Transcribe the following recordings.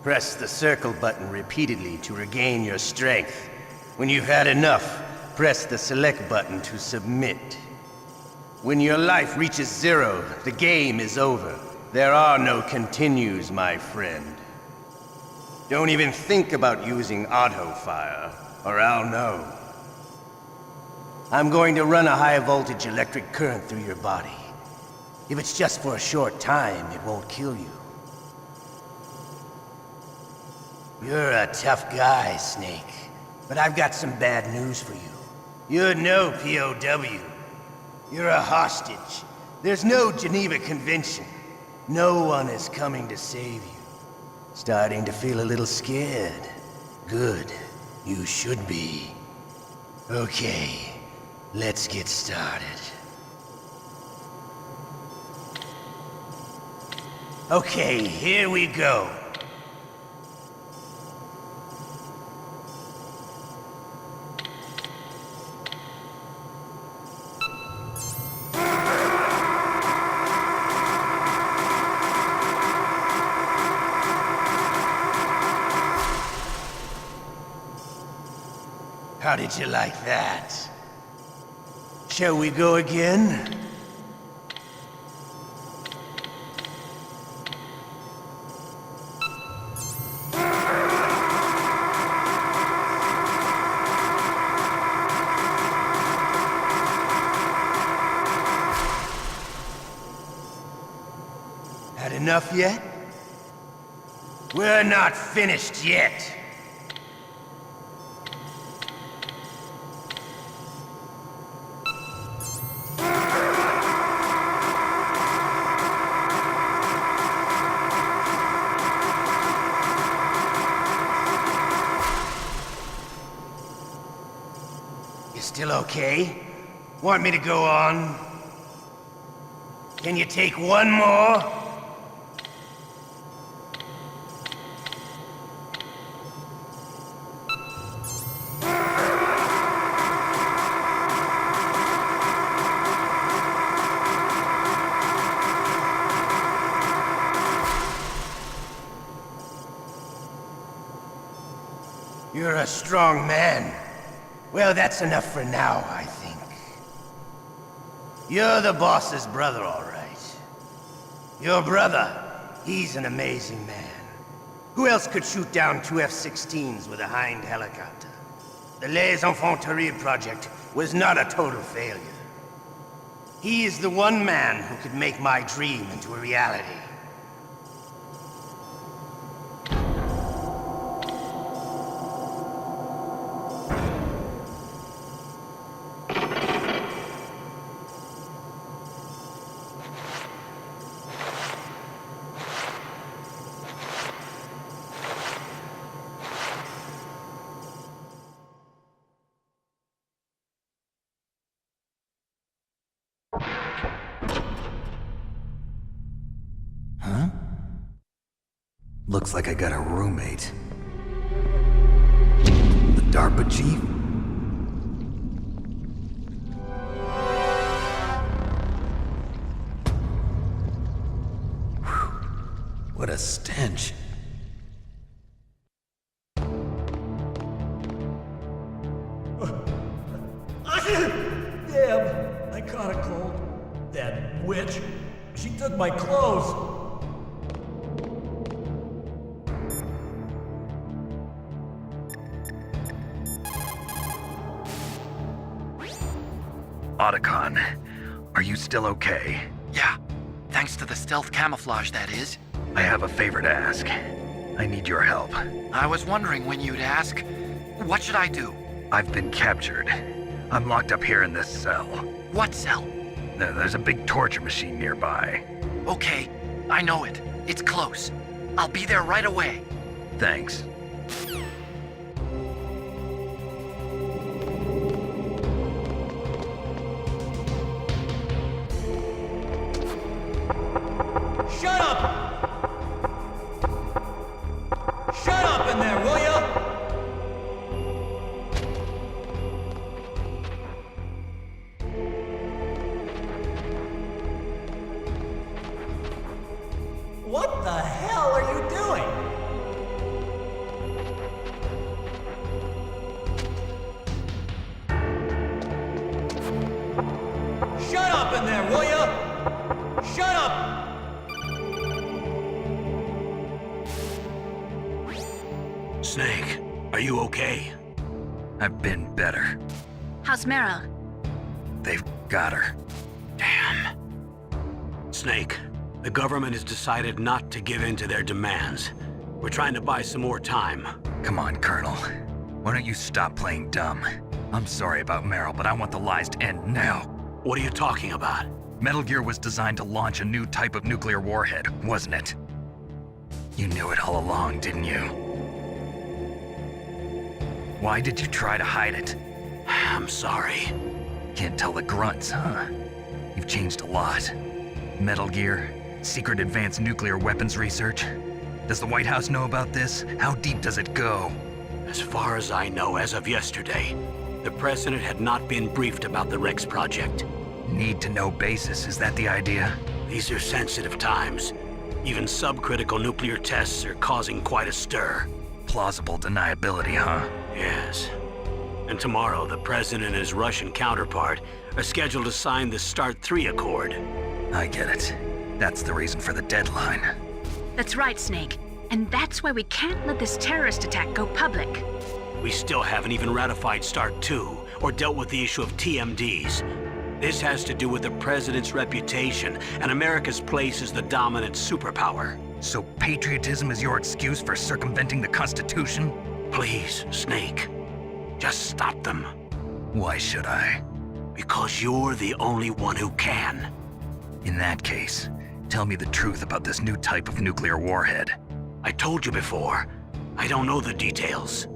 Press the circle button repeatedly to regain your strength. When you've had enough, press the select button to submit. When your life reaches 0, the game is over. There are no continues, my friend. Don't even think about using auto-fire, or I'll know. I'm going to run a high-voltage electric current through your body. If it's just for a short time, it won't kill you. You're a tough guy, Snake. But I've got some bad news for you. You're no POW. You're a hostage. There's no Geneva Convention. No one is coming to save you. Starting to feel a little scared. Good. You should be. Okay, let's get started. Okay, here we go. How did you like that? Shall we go again? Had enough yet? We're not finished yet. Still okay? Want me to go on? Can you take one more? You're a strong man. Well, that's enough for now, I think. You're the boss's brother, all right. Your brother, he's an amazing man. Who else could shoot down 2 F-16s with a Hind helicopter? The Les Infanteries project was not a total failure. He is the one man who could make my dream into a reality. Huh? Looks like I got a roommate. The DARPA chief? Whew. What a stench. Damn, I caught a cold. That witch. She took my clothes. Otacon, are you still okay? Yeah, thanks to the stealth camouflage, that is. I have a favor to ask. I need your help. I was wondering when you'd ask. What should I do? I've been captured. I'm locked up here in this cell. What cell? There's a big torture machine nearby. Okay, I know it. It's close. I'll be there right away. Thanks. Shut up! Shut up in there, will ya? What the hell are you doing? Snake, are you okay? I've been better. How's Meryl? They've got her. Damn. Snake, the government has decided not to give in to their demands. We're trying to buy some more time. Come on, Colonel. Why don't you stop playing dumb? I'm sorry about Meryl, but I want the lies to end now. What are you talking about? Metal Gear was designed to launch a new type of nuclear warhead, wasn't it? You knew it all along, didn't you? Why did you try to hide it? I'm sorry. Can't tell the grunts, huh? You've changed a lot. Metal Gear, secret advanced nuclear weapons research. Does the White House know about this? How deep does it go? As far as I know, as of yesterday, the president had not been briefed about the Rex project. Need-to-know basis, is that the idea? These are sensitive times. Even subcritical nuclear tests are causing quite a stir. Plausible deniability, huh? Yes. And tomorrow, the president and his Russian counterpart are scheduled to sign the START 3 Accord. I get it. That's the reason for the deadline. That's right, Snake. And that's why we can't let this terrorist attack go public. We still haven't even ratified START 2 or dealt with the issue of TMDs. This has to do with the president's reputation and America's place as the dominant superpower. So patriotism is your excuse for circumventing the Constitution? Please, Snake, just stop them. Why should I? Because you're the only one who can. In that case, tell me the truth about this new type of nuclear warhead. I told you before, I don't know the details.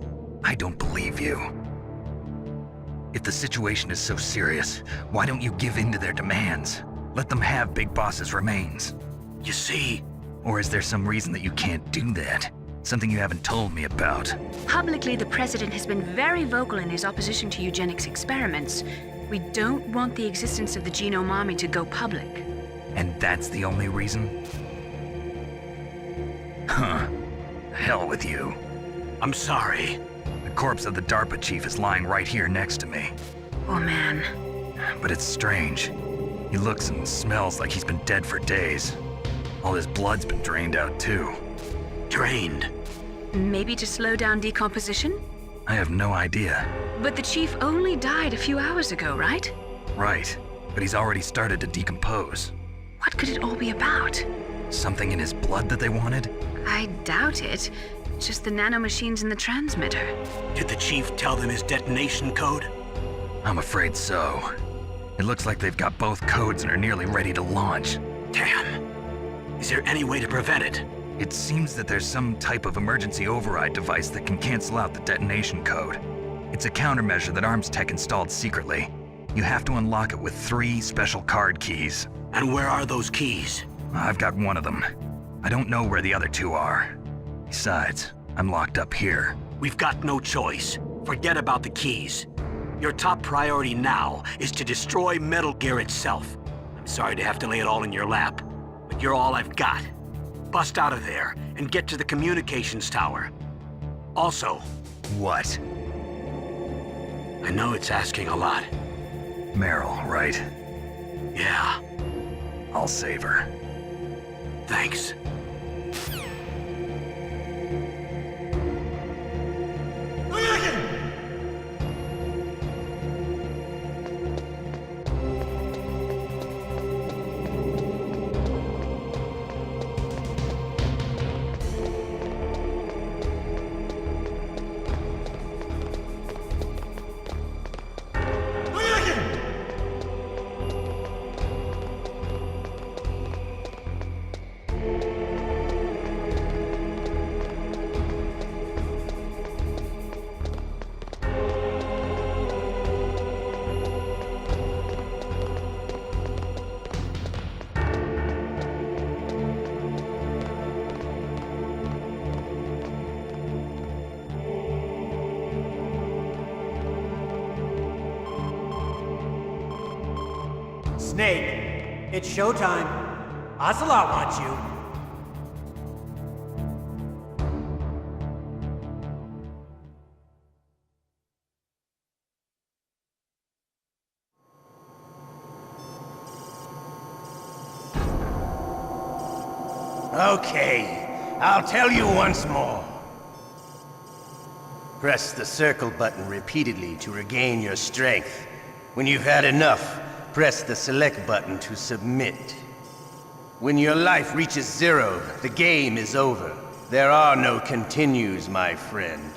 I don't believe you. If the situation is so serious, why don't you give in to their demands? Let them have Big Boss's remains. You see, Or is there some reason that you can't do that? Something you haven't told me about. Publicly, the president has been very vocal in his opposition to eugenics experiments. We don't want the existence of the genome army to go public. And that's the only reason? Huh. Hell with you. I'm sorry. The corpse of the DARPA chief is lying right here next to me. Oh man. But it's strange. He looks and smells like he's been dead for days. All his blood's been drained out too. Drained. Maybe to slow down decomposition? I have no idea. But the chief only died a few hours ago, right? Right, but he's already started to decompose. What could it all be about? Something in his blood that they wanted? I doubt it. Just the nanomachines in the transmitter. Did the chief tell them his detonation code? I'm afraid so. It looks like they've got both codes and are nearly ready to launch. Damn. Is there any way to prevent it? It seems that there's some type of emergency override device that can cancel out the detonation code. It's a countermeasure that Arms Tech installed secretly. You have to unlock it with 3 special card keys. And where are those keys? I've got one of them. I don't know where the other 2 are. Besides, I'm locked up here. We've got no choice. Forget about the keys. Your top priority now is to destroy Metal Gear itself. I'm sorry to have to lay it all in your lap, but you're all I've got. Bust out of there and get to the communications tower. Also, What? I know it's asking a lot. Meryl, right? Yeah, I'll save her. thanks. Snake, it's showtime. Ocelot wants you. Okay, I'll tell you once more. Press the circle button repeatedly to regain your strength. When you've had enough, press the select button to submit. When your life reaches 0, the game is over. There are no continues, my friend.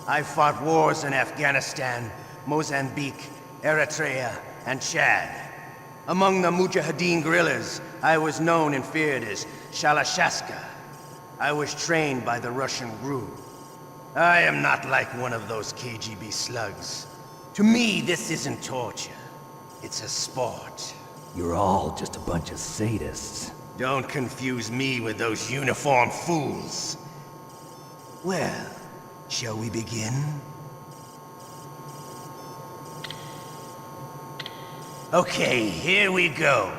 I've fought wars in Afghanistan, Mozambique, Eritrea, and Chad. Among the Mujahideen guerrillas, I was known and feared as Shalashaska. I was trained by the Russian GRU. I am not like one of those KGB slugs. To me, this isn't torture. It's a sport. You're all just a bunch of sadists. Don't confuse me with those uniformed fools. Well, shall we begin? Okay, here we go.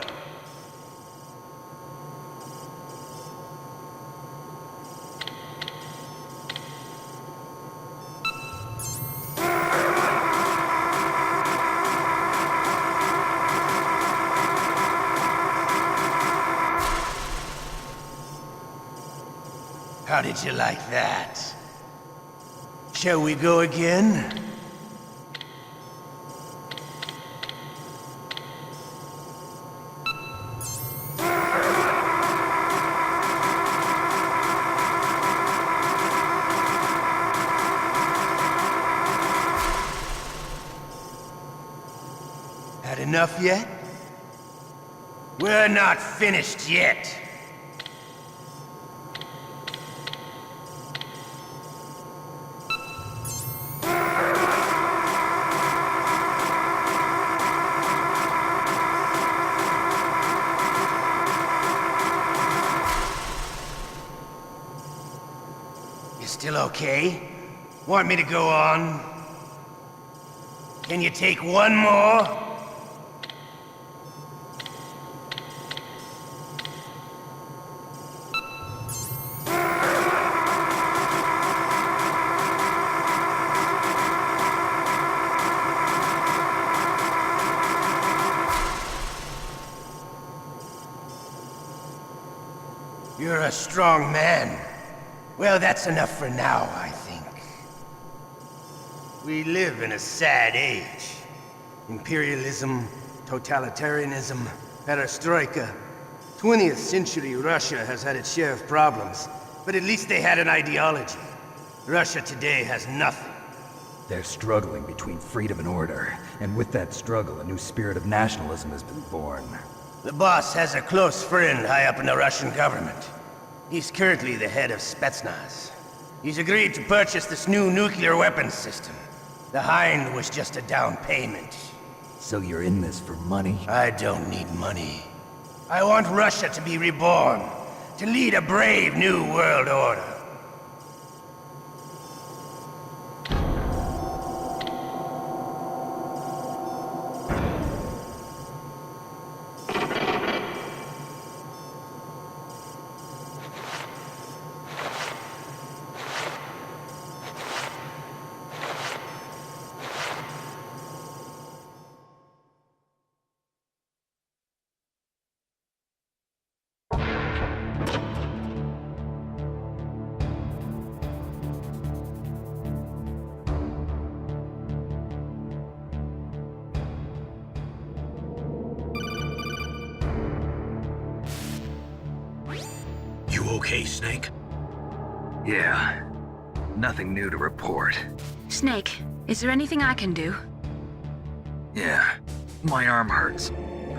How did you like that? Shall we go again? Had enough yet? We're not finished yet. Still okay? Want me to go on? Can you take one more? You're a strong man. Well, that's enough for now, I think. We live in a sad age. Imperialism, totalitarianism, perestroika. 20th century Russia has had its share of problems, but at least they had an ideology. Russia today has nothing. They're struggling between freedom and order, and with that struggle, a new spirit of nationalism has been born. The boss has a close friend high up in the Russian government. He's currently the head of Spetsnaz. He's agreed to purchase this new nuclear weapons system. The Hind was just a down payment. So you're in this for money? I don't need money. I want Russia to be reborn, to lead a brave new world order. You okay, Snake? Yeah. Nothing new to report. Snake, is there anything I can do? Yeah. My arm hurts.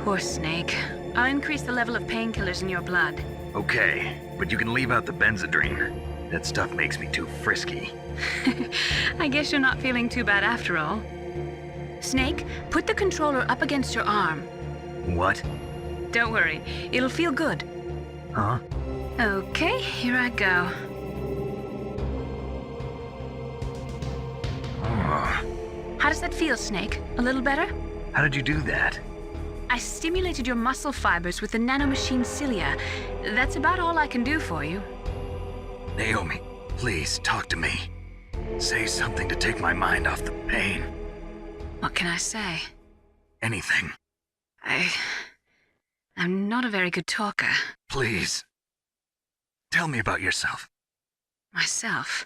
Poor Snake. I'll increase the level of painkillers in your blood. Okay, but you can leave out the Benzedrine. That stuff makes me too frisky. I guess you're not feeling too bad after all. Snake, put the controller up against your arm. What? Don't worry, it'll feel good. Huh? Okay, here I go. Oh. How does that feel, Snake? A little better? How did you do that? I stimulated your muscle fibers with the nanomachine cilia. That's about all I can do for you. Naomi, please talk to me. Say something to take my mind off the pain. What can I say? Anything. I'm not a very good talker. Please. Tell me about yourself. Myself?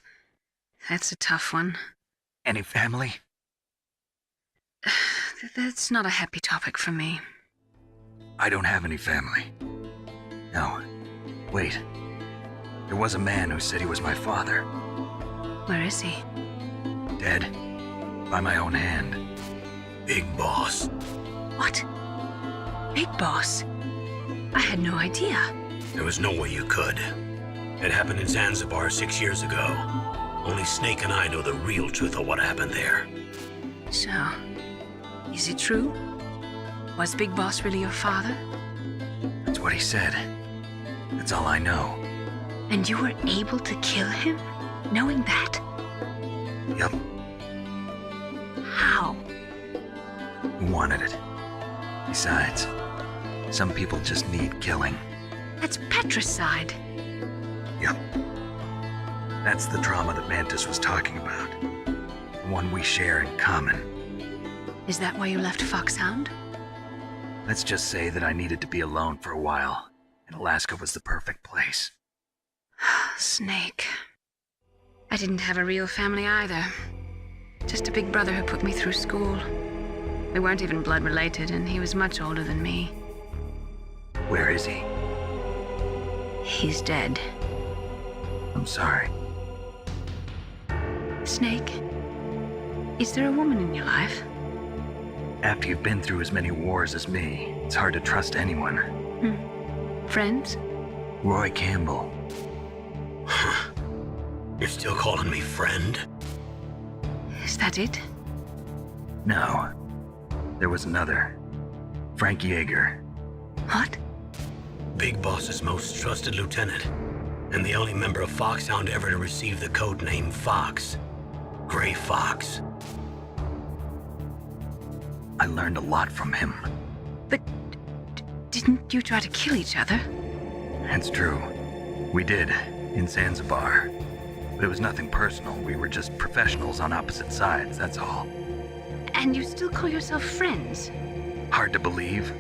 That's a tough one. Any family? That's not a happy topic for me. I don't have any family. No. Wait. There was a man who said he was my father. Where is he? Dead. By my own hand. Big Boss. What? Big Boss? I had no idea. There was no way you could. It happened in Zanzibar 6 years ago. Only Snake and I know the real truth of what happened there. So, is it true? Was Big Boss really your father? That's what he said. That's all I know. And you were able to kill him, knowing that? Yup. How? He wanted it. Besides, some people just need killing. That's patricide. Yup. That's the trauma that Mantis was talking about. The one we share in common. Is that why you left Foxhound? Let's just say that I needed to be alone for a while, and Alaska was the perfect place. Snake. I didn't have a real family either. Just a big brother who put me through school. We weren't even blood related, and he was much older than me. Where is he? He's dead. I'm sorry. Snake, is there a woman in your life? After you've been through as many wars as me, it's hard to trust anyone. Friends? Roy Campbell. You're still calling me friend? Is that it? No. There was another. Frank Yeager. What? Big Boss's most trusted lieutenant, and the only member of Foxhound ever to receive the code name Fox. Gray Fox. I learned a lot from him. But didn't you try to kill each other? That's true. We did, in Zanzibar. But it was nothing personal. We were just professionals on opposite sides, that's all. And you still call yourself friends? Hard to believe.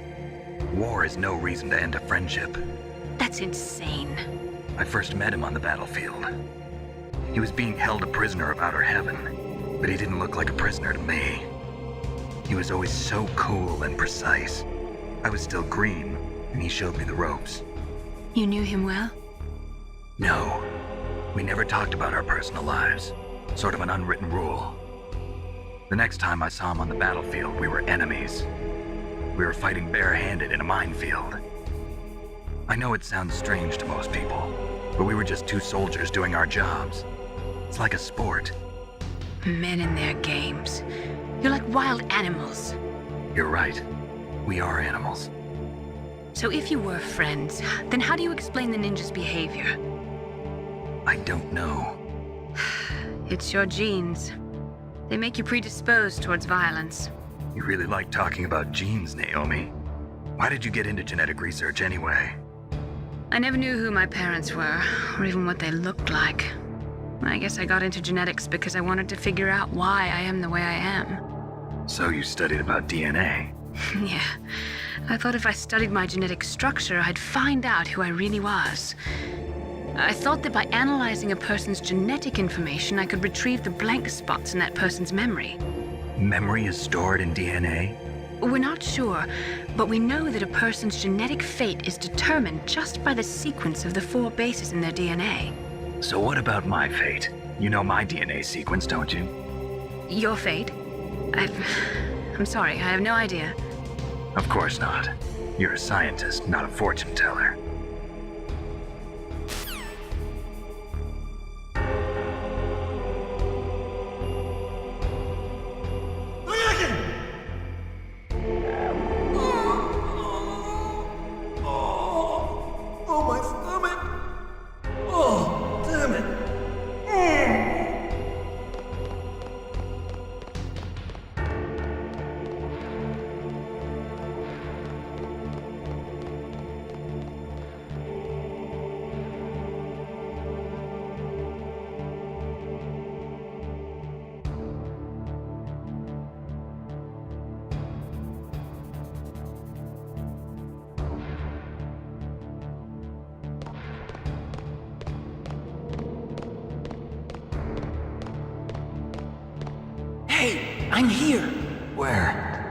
War is no reason to end a friendship. That's insane. I first met him on the battlefield. He was being held a prisoner of outer heaven, but he didn't look like a prisoner to me. He was always so cool and precise. I was still green, and he showed me the ropes. You knew him well? No, we never talked about our personal lives. Sort of an unwritten rule. The next time I saw him on the battlefield, we were enemies. We were fighting barehanded in a minefield. I know it sounds strange to most people, but we were just two soldiers doing our jobs. It's like a sport. Men and their games. You're like wild animals. You're right. We are animals. So if you were friends, then how do you explain the ninja's behavior? I don't know. It's your genes. They make you predisposed towards violence. You really like talking about genes, Naomi. Why did you get into genetic research anyway? I never knew who my parents were, or even what they looked like. I guess I got into genetics because I wanted to figure out why I am the way I am. So you studied about DNA? Yeah. I thought if I studied my genetic structure, I'd find out who I really was. I thought that by analyzing a person's genetic information, I could retrieve the blank spots in that person's memory. Memory is stored in DNA? We're not sure, but we know that a person's genetic fate is determined just by the sequence of the 4 bases in their DNA. So what about my fate? You know my DNA sequence, don't you? Your fate? I'm sorry, I have no idea. Of course not. You're a scientist, not a fortune teller. Oh, my stomach! Oh, damn it! Hey, I'm here. Where?